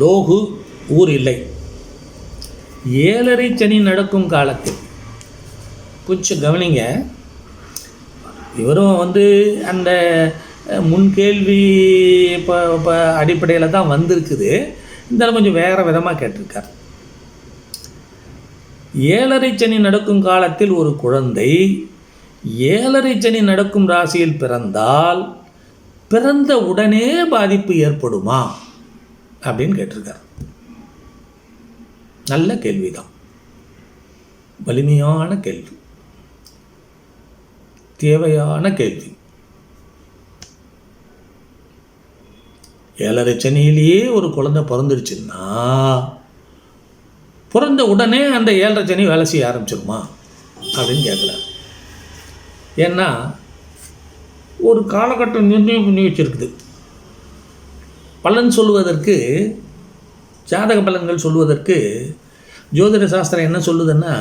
லோகு ஊர் இல்லை. 7.5 சனி நடக்கும் காலத்தில் கொஞ்சம் கவனிங்க. இவரும் அந்த முன்கேள்வி இப்போ அடிப்படையில் தான் வந்திருக்குது. இருந்தாலும் கொஞ்சம் வேறு விதமாக கேட்டிருக்கார். 7.5 சனி நடக்கும் காலத்தில் ஒரு குழந்தை 7.5 சனி நடக்கும் ராசியில் பிறந்தால் பிறந்த உடனே பாதிப்பு ஏற்படுமா அப்படின்னு கேட்டிருக்கார். நல்ல கேள்விதான், வலிமையான கேள்வி, தேவையான கேள்வி. 7.5 சனியிலேயே ஒரு குழந்தை பிறந்துருச்சுன்னா பிறந்த உடனே அந்த 7.5 சனி வேலை செய்ய ஆரம்பிச்சிருமா அப்படின்னு கேட்குறாரு. ஏன்னா ஒரு காலகட்டம் நிர்ணயம் பண்ணி வச்சுருக்குது. பலன் சொல்லுவதற்கு, ஜாதக பலன்கள் சொல்லுவதற்கு ஜோதிட சாஸ்திரம் என்ன சொல்லுதுன்னா,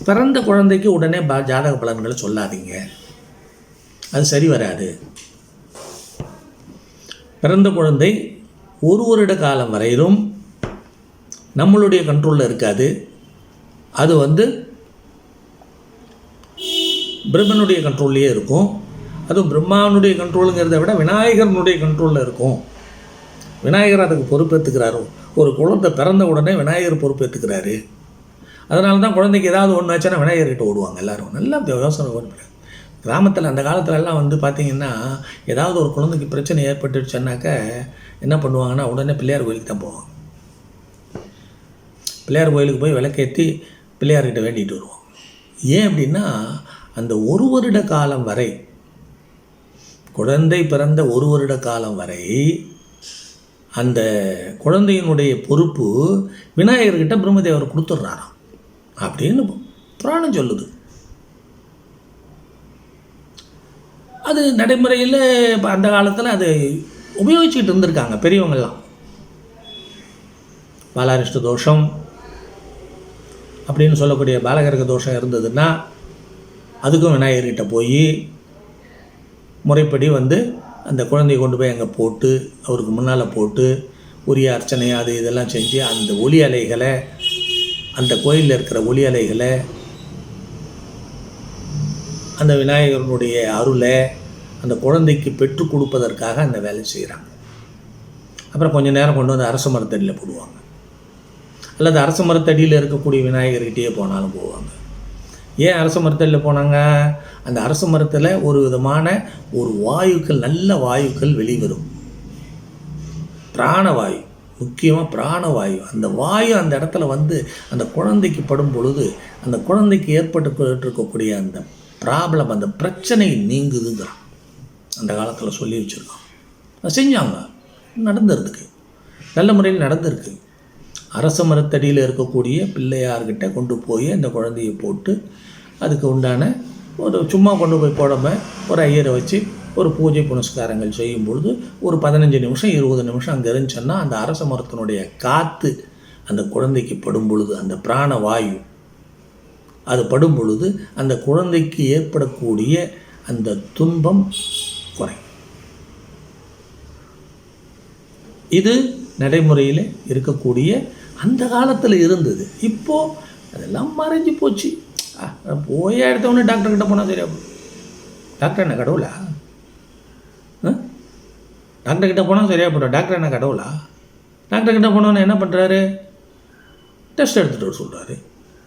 பிறந்த குழந்தைக்கு உடனே ஜாதக பலன்களை சொல்லாதீங்க, அது சரி வராது. பிறந்த குழந்தை ஒரு வருட காலம் வரையிலும் நம்மளுடைய கண்ட்ரோலில் இருக்காது. அது பிரம்மனுடைய கண்ட்ரோல்லையே இருக்கும். அதுவும் பிரம்மாவனுடைய கண்ட்ரோலுங்கிறத விட விநாயகரனுடைய கண்ட்ரோலில் இருக்கும். விநாயகர் அதுக்கு பொறுப்பேற்றுக்கிறாரு. ஒரு குழந்தை பிறந்த உடனே விநாயகர் பொறுப்பேற்றுக்கிறாரு. அதனால தான் குழந்தைக்கு ஏதாவது ஒன்று ஆச்சுன்னா விநாயகர்கிட்ட ஓடுவாங்க எல்லோரும். நல்லா யோசனை பண்ணுறாங்க. கிராமத்தில் அந்த காலத்துலலாம் பார்த்திங்கன்னா ஏதாவது ஒரு குழந்தைக்கு பிரச்சனை ஏற்பட்டுச்சுன்னாக்க என்ன பண்ணுவாங்கன்னா உடனே பிள்ளையார் கோயிலுக்கு தான் போவாங்க. பிள்ளையார் கோயிலுக்கு போய் விளக்கேற்றி பிள்ளையார்கிட்ட வேண்டிகிட்டு வருவாங்க. ஏன் அப்படின்னா அந்த ஒரு வருட காலம் வரை, குழந்தை பிறந்த ஒரு வருட காலம் வரை அந்த குழந்தையினுடைய பொறுப்பு விநாயகர்கிட்ட பிரம்மதேவர் கொடுத்துட்றாராம் அப்படின்னு புராணம் சொல்லுது. அது நடைமுறையில் இப்போ அந்த காலத்தில் அது உபயோகிச்சுக்கிட்டு இருந்திருக்காங்க பெரியவங்கள்லாம். பாலாரிஷ்ட தோஷம் அப்படின்னு சொல்லக்கூடிய பாலகரக தோஷம் இருந்ததுன்னா அதுக்கும் விநாயகர்கிட்ட போய் முறைப்படி அந்த குழந்தைய கொண்டு போய் அங்கே போட்டு அவருக்கு முன்னால் போட்டு உரிய அர்ச்சனை அது இதெல்லாம் செஞ்சு அந்த ஒலி அலைகளை, அந்த கோயிலில் இருக்கிற ஒலி அலைகளை, அந்த விநாயகருடைய அருளை அந்த குழந்தைக்கு பெற்றுக் கொடுப்பதற்காக அந்த வேலை செய்கிறாங்க. அப்புறம் கொஞ்சம் நேரம் கொண்டு அரச மரத்தடியில் போடுவாங்க, அல்லது அரச மரத்தடியில் இருக்கக்கூடிய விநாயகர்கிட்டயே போனாலும் போவாங்க. ஏன் அரச மரத்தடியில் போனாங்க? அந்த அரச மரத்தில் ஒரு விதமான ஒரு வாயுக்கள், நல்ல வாயுக்கள் வெளிவரும், பிராணவாயு, முக்கியமாக பிராணவாயு. அந்த வாயு அந்த இடத்துல அந்த குழந்தைக்கு படும் பொழுது அந்த குழந்தைக்கு ஏற்பட்டு இருக்கக்கூடிய அந்த ப்ராப்ளம், அந்த பிரச்சனை நீங்குதுங்கிறான். அந்த காலத்தில் சொல்லி வச்சுருக்கோம். அதை செஞ்சாங்க, நடந்துருக்கு, நல்ல முறையில் நடந்திருக்கு. அரச மரத்தடியில் இருக்கக்கூடிய பிள்ளையார்கிட்ட கொண்டு போய் அந்த குழந்தையை போட்டு அதுக்கு உண்டான ஒரு சும்மா கொண்டு போய் போடாமல் ஒரு ஐயரை வச்சு ஒரு பூஜை புனஸ்காரங்கள் செய்யும் பொழுது ஒரு 15 நிமிஷம் 20 நிமிஷம் அங்கே இருந்துச்சுன்னா அந்த அரச மரத்தினுடைய காற்று அந்த குழந்தைக்கு படும் பொழுது, அந்த பிராணவாயு அது படும் பொழுது அந்த குழந்தைக்கு ஏற்படக்கூடிய அந்த துன்பம் குறையும். இது நடைமுறையில் இருக்கக்கூடிய அந்த காலத்தில் இருந்தது. இப்போது அதெல்லாம் மறைஞ்சு போச்சு. போய் எடுத்தவொடனே டாக்டர்கிட்ட போனால் சரியா போகும். டாக்டர் என்ன கடவுளா? டாக்டர்கிட்ட போனால் சரியாக போய்டும். டாக்டர் என்ன கடவுளா? டாக்டர்கிட்ட போனோன்னு என்ன பண்ணுறாரு? டெஸ்ட் எடுத்துகிட்டு வர சொல்கிறாரு.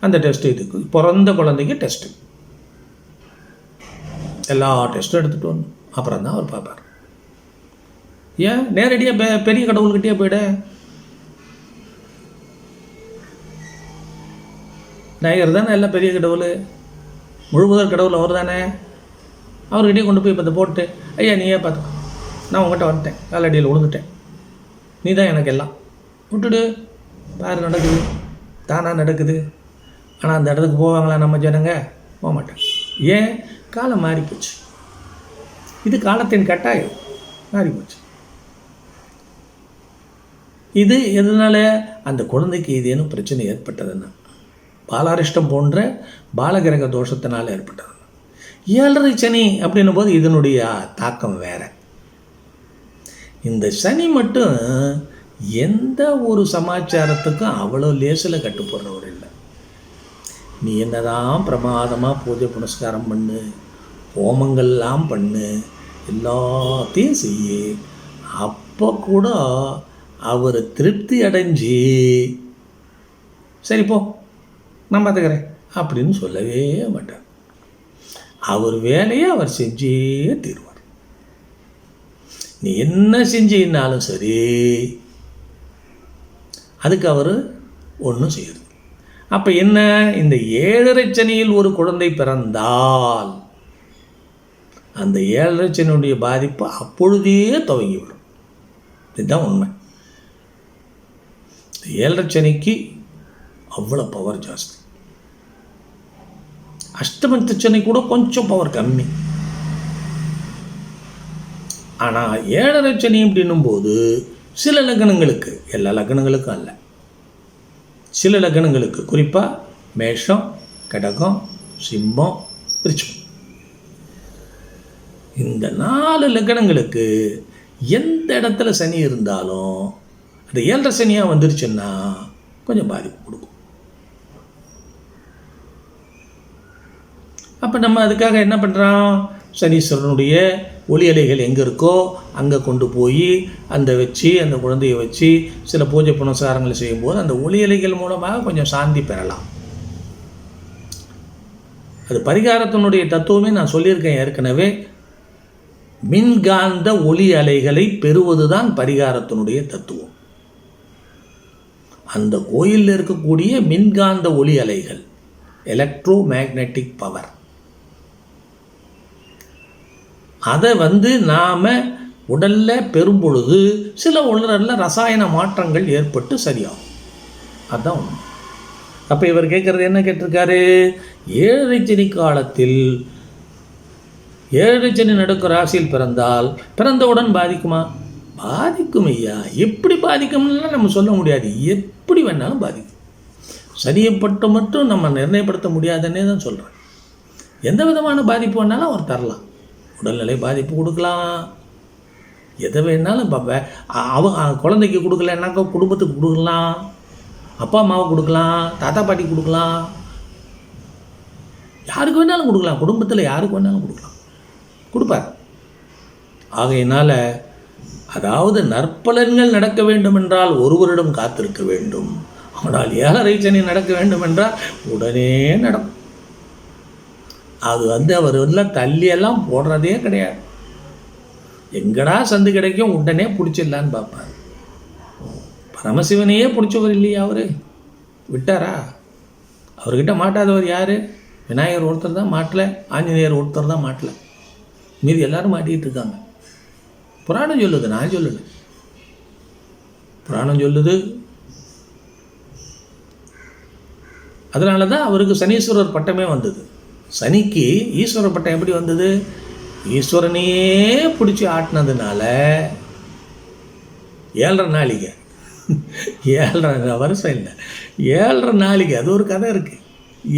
அந்த டெஸ்ட்டு இதுக்கு பிறந்த குழந்தைக்கு டெஸ்ட்டு, எல்லா டெஸ்ட்டும் எடுத்துகிட்டு வரணும். அப்புறம் தான் அவர் பார்ப்பார். ஏன் நேரடியாக பெரிய கடவுள்கிட்டே போயிட? நாயகர் தானே எல்லாம் பெரிய கடவுள், முழுமுதல் கடவுள் அவர் தானே. அவர்கிட்டயே கொண்டு போய் இப்போ இதை போட்டு, ஐயா நீயே பார்த்து, நான் உங்கள்கிட்ட வந்துட்டேன், காலடியில் விழுந்துட்டேன், நீ தான் எனக்கு எல்லாம், விட்டுடு, பாரு நடக்குது, தானாக நடக்குது. ஆனால் அந்த இடத்துக்கு போவாங்களா நம்ம ஜனங்க? போக மாட்டாங்க. ஏன்? காலம் மாறிப்போச்சு. இது காலத்தின் கட்டாயம், மாறிப்போச்சு. இது எதனால? அந்த குழந்தைக்கு ஏதேனும் பிரச்சனை ஏற்பட்டதுன்னா, பாலாரிஷ்டம் போன்ற பாலகிரக தோஷத்தினால் ஏற்பட்டது. 7.5 சனி அப்படின்னும் போது இதனுடைய தாக்கம் வேறு. இந்த சனி மட்டும் எந்த ஒரு சமாச்சாரத்துக்கும் அவ்வளோ லேசில் கட்டுப்படுறவர் இல்லை. நீ என்னதான் பிரமாதமாக பூஜை புனஸ்காரம் பண்ணு, ஹோமங்கள்லாம் பண்ணு, எல்லாத்தையும் செய்ய, அப்போ கூட அவர் திருப்தி அடைஞ்சி சரி போ நான் பார்த்துக்கிறேன் அப்படின்னு சொல்லவே மாட்டார். அவர் வேலையை அவர் செஞ்சே தீர்வார். நீ என்ன செஞ்சினாலும் சரி அதுக்கு அவர் ஒன்றும் செய்யறது. அப்போ என்ன, இந்த 7.5 சனியில் ஒரு குழந்தை பிறந்தால் அந்த 7.5 சனியுடைய பாதிப்பு அப்பொழுதே துவங்கிவிடும். இதுதான் உண்மை. 7.5 சனிக்கு அவ்வளோ பவர் ஜாஸ்தி. அஷ்டமத்து சனி கூட கொஞ்சம் பவர் கம்மி. ஆனால் 7.5 சனி அப்படின்னும் போது சில லக்னங்களுக்கு, எல்லா லக்னங்களுக்கும் அல்ல, சில லக்னங்களுக்கு, குறிப்பாக மேஷம், கடகம், சிம்மம், விருச்சிகம், இந்த 4 லக்னங்களுக்கு எந்த இடத்துல சனி இருந்தாலும் அந்த 7.5 சனியாக வந்துருச்சுன்னா கொஞ்சம் பாதிப்பு கொடுக்கும். அப்போ நம்ம அதுக்காக என்ன பண்ணுறோம், சனீஸ்வரனுடைய ஒளி அலைகள் எங்கே இருக்கோ அங்கே கொண்டு போய் அந்த வச்சு அந்த குழந்தையை வச்சு சில பூஜை புனஸ்காரங்களை செய்யும்போது அந்த ஒளி அலைகள் மூலமாக கொஞ்சம் சாந்தி பெறலாம். அது பரிகாரத்தினுடைய தத்துவமே நான் சொல்லியிருக்கேன் ஏற்கனவே. மின்காந்த ஒளி அலைகளை பெறுவது தான் பரிகாரத்தினுடைய தத்துவம். அந்த கோயிலில் இருக்கக்கூடிய மின்காந்த ஒளி அலைகள், எலக்ட்ரோ மேக்னெட்டிக் பவர், அதை நாம் உடலில் பெறும் பொழுது சில உடலில் ரசாயன மாற்றங்கள் ஏற்பட்டு சரியாகும். அதுதான் ஒன்று. அப்போ இவர் கேட்குறது என்ன கேட்டிருக்காரு, 7.5 சனி காலத்தில் 7.5 சனி நடக்கும் ராசியில் பிறந்தால் பிறந்தவுடன் பாதிக்குமா? பாதிக்கும் ஐயா. எப்படி பாதிக்கும்னா நம்ம சொல்ல முடியாது, எப்படி வேணாலும் பாதிக்கும். சனியப்பட்டு மட்டும் நம்ம நிர்ணயப்படுத்த முடியாதுன்னே தான் சொல்கிறேன். எந்த விதமான பாதிப்பு வேணாலும் அவர் தரலாம். உடல்நிலை பாதிப்பு கொடுக்கலாம், எதை வேணாலும் குழந்தைக்கு கொடுக்கலன்னாக்கா குடும்பத்துக்கு கொடுக்கலாம், அப்பா அம்மாவுக்கு கொடுக்கலாம், தாத்தா பாட்டி கொடுக்கலாம், யாருக்கு வேணாலும் கொடுக்கலாம், குடும்பத்தில் யாருக்கு வேணாலும் கொடுப்பார். ஆகையினால் அதாவது நற்பலன்கள் நடக்க வேண்டும் என்றால் ஒருவரிடம் காத்திருக்க வேண்டும். ஆனால் 7.5 சனி நடக்க வேண்டும் என்றால் உடனே நடக்கும். அது அவர் எல்லாம் தள்ளியெல்லாம் போடுறதே கிடையாது. எங்கடா சந்து கிடைக்கும் உடனே பிடிச்சிடலான்னு பார்ப்பார். பரமசிவனையே பிடிச்சவர் இல்லையா அவர், விட்டாரா? அவர்கிட்ட மாட்டாதவர் யார்? விநாயகர் ஒருத்தர் தான் மாட்டலை, ஆஞ்சநேயர் ஒருத்தர் தான் மாட்டலை, மீதி எல்லாரும் மாட்டிகிட்டு இருக்காங்க. புராணம் சொல்லுது, நான் சொல்லலை, புராணம் சொல்லுது. அதனால தான் அவருக்கு சனீஸ்வரர் பட்டமே வந்தது. சனிக்கு ஈஸ்வரர் பட்டம் எப்படி வந்தது? ஈஸ்வரனையே பிடிச்சி ஆட்டினதுனால 7.5 நாளிகை, 7.5 வருஷம் இல்லை, 7.5 நாளிகை, அது ஒரு கதை இருக்குது.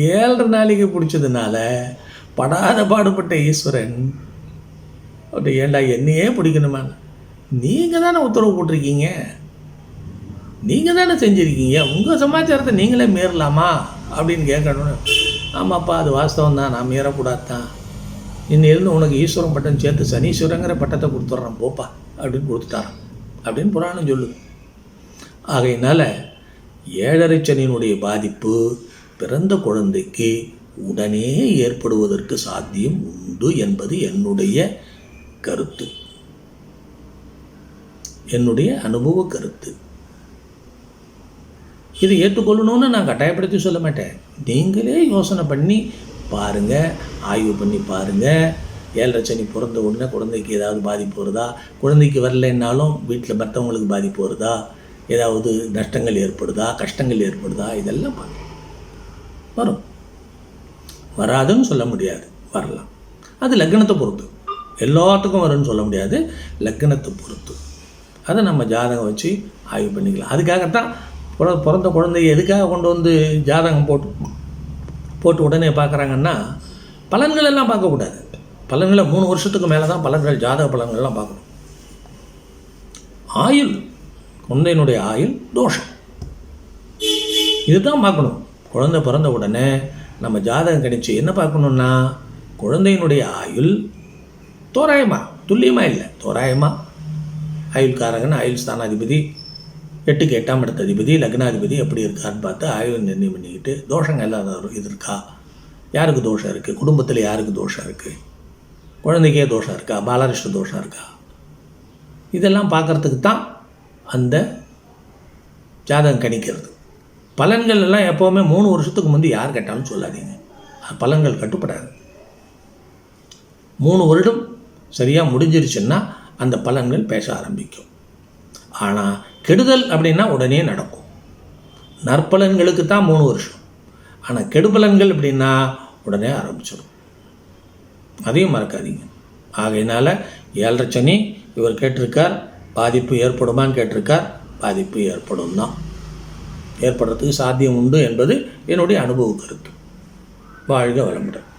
7.5 நாளிகை பிடிச்சதுனால படாத பாடுபட்ட ஈஸ்வரன் அப்படி, ஏண்டா என்னையே பிடிக்கணுமா, நீங்கள் தானே உத்தரவு போட்டிருக்கீங்க, நீங்கள் தானே செஞ்சுருக்கீங்க, உங்கள் சமாச்சாரத்தை நீங்களே மீறலாமா அப்படின்னு கேட்கணும்னு. ஆமாப்பா, அது வாஸ்தவம் தான், நான் மீறக்கூடாது தான், இன்னிலிருந்து உனக்கு ஈஸ்வரன் பட்டம் சேர்த்து சனீஸ்வரங்கிற பட்டத்தை கொடுத்துட்றான் போப்பா அப்படின்னு கொடுத்துட்டாரான் அப்படின்னு புராணம் சொல்லுது. ஆகையினால் 7.5 சனியினுடைய பாதிப்பு பிறந்த குழந்தைக்கு உடனே ஏற்படுவதற்கு சாத்தியம் உண்டு என்பது என்னுடைய கருத்து, என்னுடைய அனுபவ கருத்து. இதை ஏற்றுக்கொள்ளணும்னு நான் கட்டாயப்படுத்தி சொல்ல மாட்டேன். நீங்களே யோசனை பண்ணி பாருங்கள், ஆய்வு பண்ணி பாருங்கள். 7.5 சனி பிறந்த உடனே குழந்தைக்கு ஏதாவது பாதிப்பு வருதா, குழந்தைக்கு வரலைன்னாலும் வீட்டில் மற்றவங்களுக்கு பாதிப்பு வருதா, ஏதாவது நஷ்டங்கள் ஏற்படுதா, கஷ்டங்கள் ஏற்படுதா, இதெல்லாம் பாருங்கள். வரும், வராதுன்னு சொல்ல முடியாது, வரலாம். அது லக்னத்தை பொறுத்து, எல்லாத்துக்கும் வரும்னு சொல்ல முடியாது, லக்னத்தை பொறுத்து. அதை நம்ம ஜாதகம் வச்சு ஆய்வு பண்ணிக்கலாம். அதுக்காகத்தான் பிறந்த குழந்தைய எதுக்காக கொண்டு வந்து ஜாதகம் போட்டு உடனே பார்க்குறாங்கன்னா, பலன்கள் எல்லாம் பார்க்கக்கூடாது. பலன்களை 3 வருஷத்துக்கு மேலே தான் பலன்கள், ஜாதக பலன்கள்லாம் பார்க்கணும். ஆயுள் குழந்தையினுடைய ஆயுள் தோஷம். இதுதான் பார்க்கணும். குழந்தை பிறந்த உடனே நம்ம ஜாதகம் கணிச்சு என்ன பார்க்கணுன்னா, குழந்தையினுடைய ஆயுள் தோராயமாக, துல்லியமாக இல்லை, தோராயமாக ஆயுள்காரகன், ஆயுள் ஸ்தானாதிபதி, 8க்கு 8ஆம் இடத்த அதிபதி, லக்னாதிபதி எப்படி இருக்கான்னு பார்த்து ஆயுள் நிர்ணயம் பண்ணிக்கிட்டு தோஷங்கள் இல்லாத இது இருக்கா, யாருக்கு தோஷம் இருக்குது, குடும்பத்தில் யாருக்கு தோஷம் இருக்குது, குழந்தைக்கே தோஷம் இருக்கா, பாலரிஷ்ட தோஷம் இருக்கா, இதெல்லாம் பார்க்குறதுக்கு தான் அந்த ஜாதகம் கணிக்கிறது. பலன்கள் எல்லாம் எப்போவுமே 3 வருஷத்துக்கு முந்தி யார் கேட்டாலும் சொல்லாதீங்க. பலன்கள் கட்டுப்படாது. 3 வருடம் சரியாக முடிஞ்சிருச்சுன்னா அந்த பலன்கள் பேச ஆரம்பிக்கும். ஆனால் கெடுதல் அப்படின்னா உடனே நடக்கும். நற்பலன்களுக்கு தான் 3 வருஷம். ஆனால் கெடுபலன்கள் அப்படின்னா உடனே ஆரம்பிச்சிடும். அதையும் மறக்காதீங்க. ஆகையினால 7.5 சனி இவர் கேட்டிருக்கார், பாதிப்பு ஏற்படுமான்னு கேட்டிருக்கார். பாதிப்பு ஏற்படும் தான், ஏற்படுறதுக்கு சாத்தியம் உண்டு என்பது என்னுடைய அனுபவ கருத்து. வாழ்க வளமுடன்.